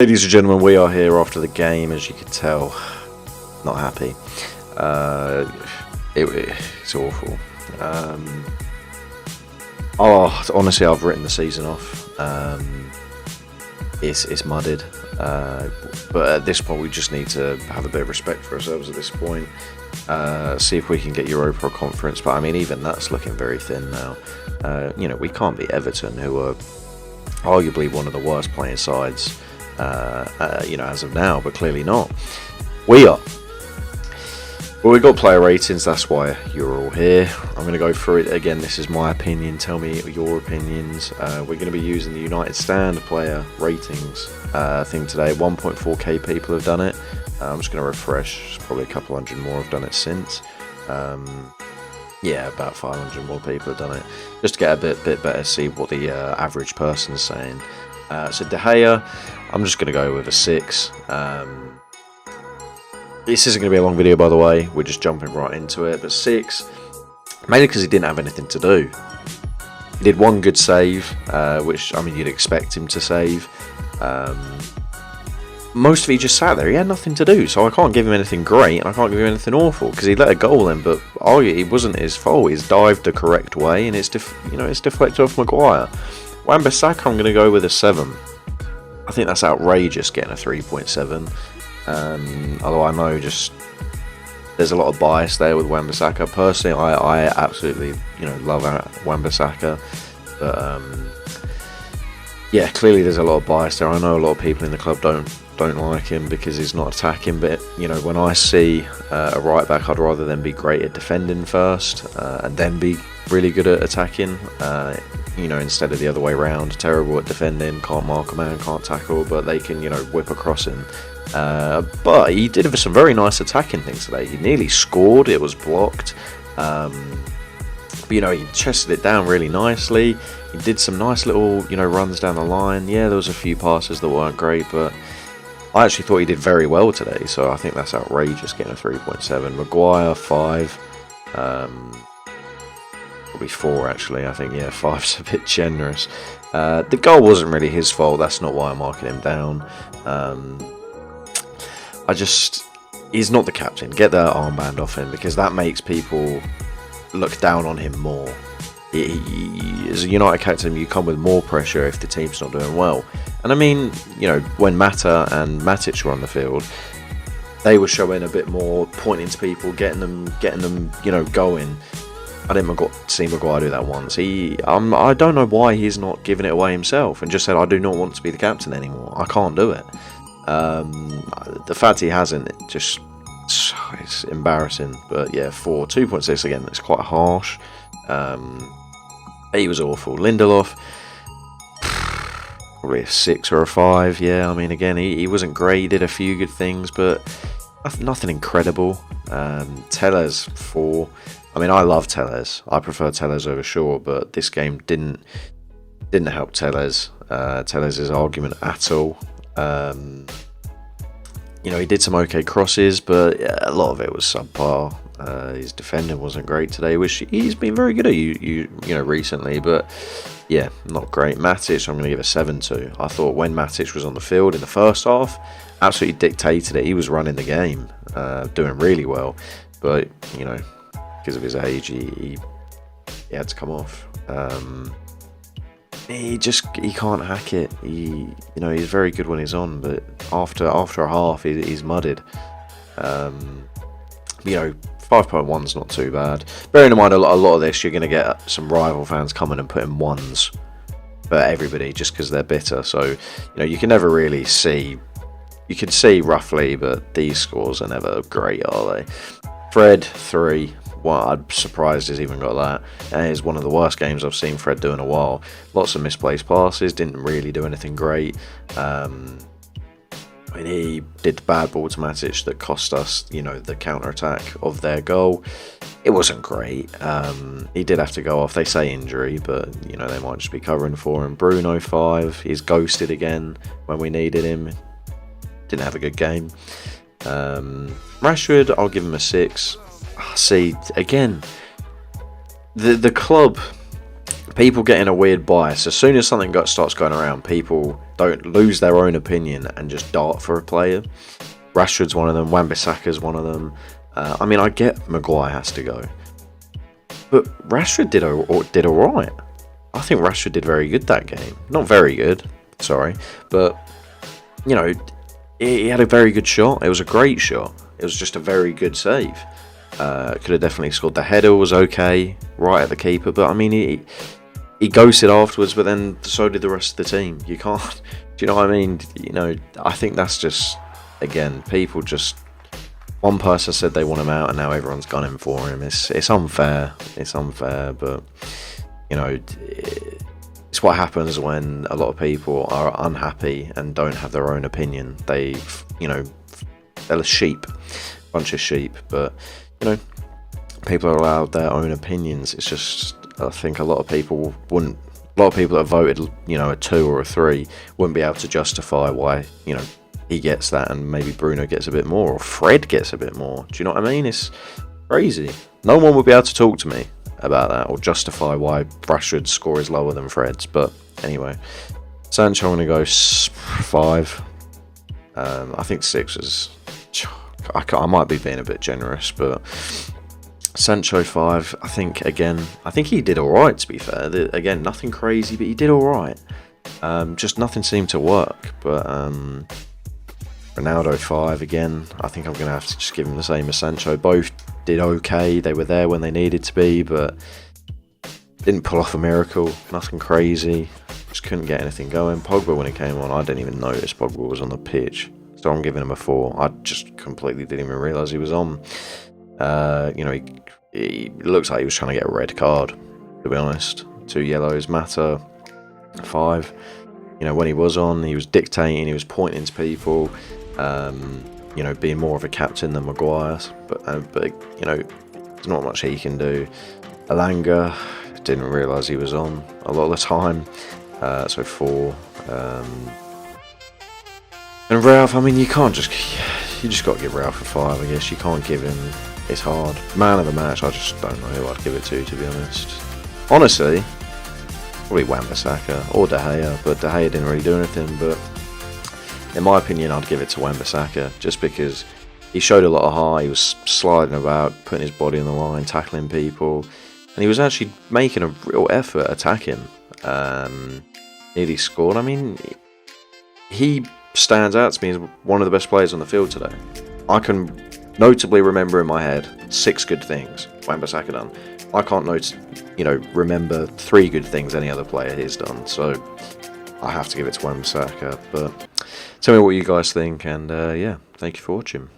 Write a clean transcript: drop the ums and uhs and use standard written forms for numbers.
Ladies and gentlemen, we are here after the game. As you can tell, not happy. It's awful. Honestly, I've written the season off. It's mudded. But at this point, we just need to have a bit of respect for ourselves at this point. See if we can get Europa Conference. But I mean, even that's looking very thin now. We can't beat Everton, who are arguably one of the worst playing sides. As of now, but clearly not. We are. Well, we've got player ratings, that's why you're all here. I'm going to go through it again. This is my opinion. Tell me your opinions. We're going to be using the United Stand player ratings thing today. 1.4k people have done it. I'm just going to refresh. There's probably a couple hundred more have done it since. About 500 more people have done it. Just to get a bit better, see what the average person's saying. So De Gea, I'm just going to go with a 6. This isn't going to be a long video, by the way. We're just jumping right into it. But 6, mainly because he didn't have anything to do. He did one good save, which, I mean, you'd expect him to save. Most of it, he just sat there. He had nothing to do, so I can't give him anything great, and I can't give him anything awful, because he let a goal in, but it wasn't his fault. He's dived the correct way, and it's deflected off Maguire. Wan-Bissaka, I'm going to go with a 7. I think that's outrageous getting a 3.7. Although I know there's a lot of bias there with Wan-Bissaka. Personally, I absolutely love Wan-Bissaka, but clearly there's a lot of bias there. I know a lot of people in the club don't like him because he's not attacking, but when I see a right back, I'd rather them be great at defending first and then be really good at attacking. Instead of the other way around, terrible at defending, can't mark a man, can't tackle, but they can, whip across him. But he did some very nice attacking things today. He nearly scored, it was blocked. He chested it down really nicely. He did some nice little, runs down the line. Yeah, there was a few passes that weren't great, but I actually thought he did very well today, so I think that's outrageous getting a 3.7. Maguire, 5. Probably 4 actually. I think 5's a bit generous. The goal wasn't really his fault. That's not why I'm marking him down. He's not the captain. Get that armband off him, because that makes people look down on him more. As a United captain, you come with more pressure if the team's not doing well. And I mean, when Mata and Matic were on the field, they were showing a bit more, pointing to people, getting them, going. I didn't see Maguire do that once. I don't know why he's not giving it away himself and just said, I do not want to be the captain anymore. I can't do it. The fact he hasn't, it's embarrassing. But 4, 2.6 again, it's quite harsh. He was awful. Lindelof, probably a 6 or a 5. Yeah, I mean, again, he wasn't great. He did a few good things, but nothing incredible. Tellez, 4. I mean, I love Tellez. I prefer Tellez over Shaw, but this game didn't help Tellez. Tellez's argument at all. He did some okay crosses, but a lot of it was subpar. His defending wasn't great today, which he's been very good at recently, but not great. Matic, I'm going to give a 7 to. I thought when Matic was on the field in the first half, absolutely dictated it. He was running the game, doing really well, but because of his age, he had to come off. He can't hack it. He's very good when he's on, but after a half, he's mudded. 5.1's not too bad. Bearing in mind a lot of this, you're going to get some rival fans coming and putting 1s for everybody just because they're bitter. So you can never really see. You can see roughly, but these scores are never great, are they? Fred, 3. Well, I'm surprised he's even got that. And it's one of the worst games I've seen Fred do in a while. Lots of misplaced passes, didn't really do anything great. He did the bad ball to Matic that cost us, the counter-attack of their goal. It wasn't great. He did have to go off. They say injury, but, they might just be covering for him. Bruno, 5. He's ghosted again when we needed him. Didn't have a good game. Rashford, I'll give him a 6. See, again, the club, people get in a weird bias. As soon as something starts going around, people don't lose their own opinion and just dart for a player. Rashford's one of them. Wan-Bissaka's one of them. I mean, I get Maguire has to go, but Rashford did all right. I think Rashford did very good that game. Not very good, sorry, but you know, he had a very good shot. It was a great shot. It was just a very good save. Could have definitely scored. The header was okay, right at the keeper, but I mean, he ghosted afterwards. But then so did the rest of the team. You can't. Do you know what I mean? You know, I think that's just, again, people just. One person said they want him out, and now everyone's gone in for him. It's unfair. It's unfair, but you know, it's what happens when a lot of people are unhappy and don't have their own opinion. They're a sheep, bunch of sheep. But you know, people are allowed their own opinions. It's just, I think a lot of people that have voted, a 2 or a 3 wouldn't be able to justify why, he gets that and maybe Bruno gets a bit more or Fred gets a bit more. Do you know what I mean? It's crazy. No one would be able to talk to me about that or justify why Rashford's score is lower than Fred's. But anyway, Sancho, I'm going to go 5. I think 6 is... I might be being a bit generous, but Sancho 5. I think he did all right, to be fair. Again, nothing crazy, but he did all right. Just nothing seemed to work. But Ronaldo 5 again. I think I'm going to have to just give him the same as Sancho. Both did okay. They were there when they needed to be, but didn't pull off a miracle. Nothing crazy. Just couldn't get anything going. Pogba, when he came on, I didn't even notice Pogba was on the pitch. So I'm giving him a 4. I just completely didn't even realise he was on. He looks like he was trying to get a red card, to be honest. 2 yellows matter. 5. When he was on, he was dictating, he was pointing to people, being more of a captain than Maguire. But there's not much he can do. Elanga, didn't realise he was on a lot of the time. So 4. And Ralph, I mean, you just got to give Ralph a 5, I guess. You can't give him, it's hard. Man of the match, I just don't know who I'd give it to be honest. Honestly, probably Wan-Bissaka or De Gea, but De Gea didn't really do anything. But in my opinion, I'd give it to Wan-Bissaka, just because he showed a lot of heart. He was sliding about, putting his body on the line, tackling people, and he was actually making a real effort attacking. Nearly scored. I mean, he stands out to me as one of the best players on the field today. I can notably remember in my head 6 good things Wan-Bissaka done. I can't remember 3 good things any other player has done. So I have to give it to Wan-Bissaka. But tell me what you guys think, and thank you for watching.